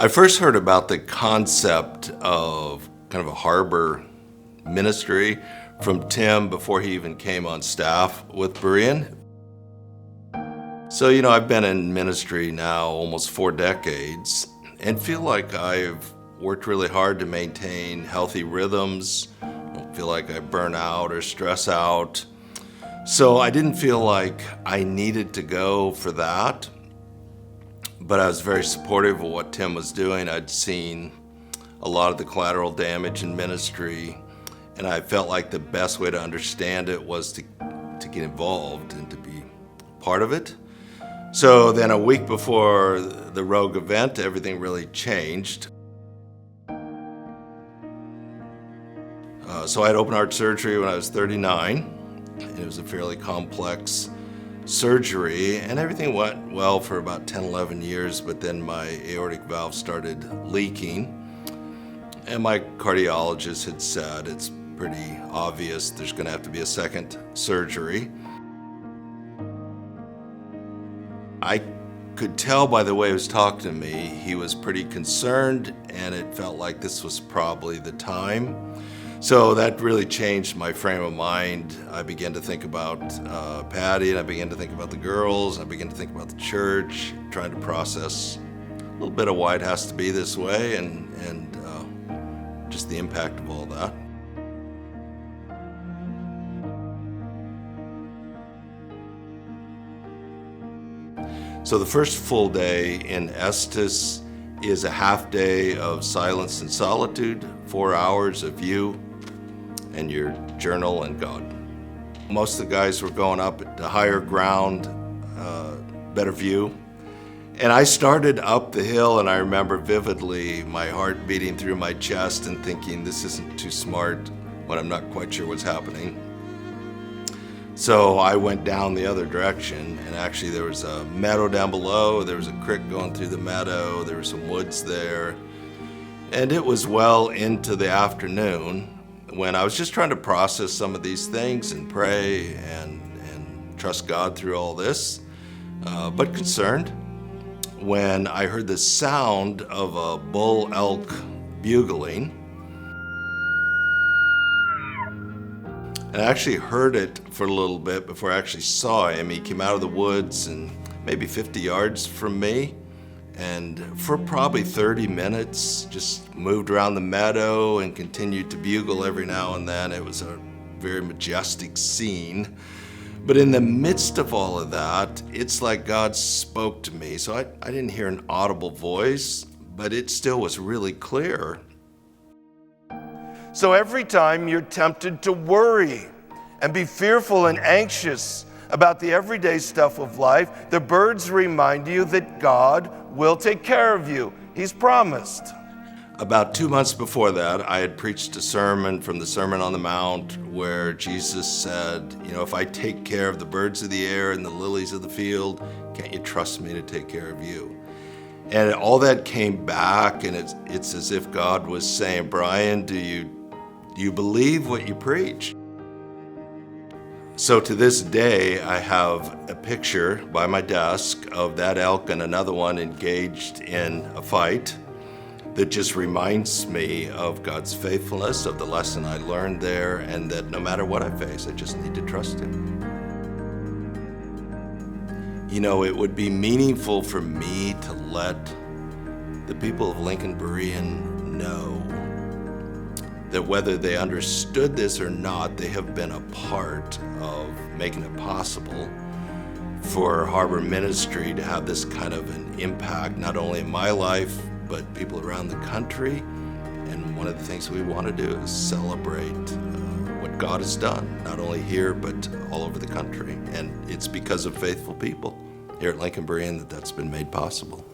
I first heard about the concept of kind of a harbor ministry from Tim before he even came on staff with Berean. So, I've been in ministry now almost 4 decades and feel like I've worked really hard to maintain healthy rhythms. I don't feel like I burn out or stress out. So I didn't feel like I needed to go for that. But I was very supportive of what Tim was doing. I'd seen a lot of the collateral damage in ministry, and I felt like the best way to understand it was to get involved and to be part of it. So then a week before the Rogue event, everything really changed. So I had open heart surgery when I was 39. It was a fairly complex surgery, and everything went well for about 10, 11 years, but then my aortic valve started leaking, and my cardiologist had said it's pretty obvious there's going to have to be a second surgery. I could tell by the way he was talking to me, he was pretty concerned, and it felt like this was probably the time. So that really changed my frame of mind. I began to think about Patty, and I began to think about the girls, and I began to think about the church, trying to process a little bit of why it has to be this way, and just the impact of all that. So the first full day in Estes is a half day of silence and solitude, 4 hours of you and your journal and God. Most of the guys were going up to higher ground, better view. And I started up the hill, and I remember vividly my heart beating through my chest and thinking, this isn't too smart when I'm not quite sure what's happening. So I went down the other direction, and actually there was a meadow down below, there was a creek going through the meadow, there were some woods there. And it was well into the afternoon when I was just trying to process some of these things and pray and trust God through all this, but concerned, when I heard the sound of a bull elk bugling. And I actually heard it for a little bit before I actually saw him. He came out of the woods and maybe 50 yards from me, and for probably 30 minutes just moved around the meadow and continued to bugle every now and then. It was a very majestic scene. But in the midst of all of that, it's like God spoke to me. So I didn't hear an audible voice, but it still was really clear. So every time you're tempted to worry and be fearful and anxious about the everyday stuff of life, the birds remind you that God will take care of you. He's promised. About 2 months before that, I had preached a sermon from the Sermon on the Mount where Jesus said, if I take care of the birds of the air and the lilies of the field, can't you trust me to take care of you? And all that came back, and it's as if God was saying, Bryan, do you believe what you preach? So to this day, I have a picture by my desk of that elk and another one engaged in a fight that just reminds me of God's faithfulness, of the lesson I learned there, and that no matter what I face, I just need to trust Him. It would be meaningful for me to let the people of Lincoln Berean know that whether they understood this or not, they have been a part of making it possible for Harbor Ministry to have this kind of an impact, not only in my life, but people around the country. And one of the things we want to do is celebrate what God has done, not only here, but all over the country. And it's because of faithful people here at Lincoln Bryan that that's been made possible.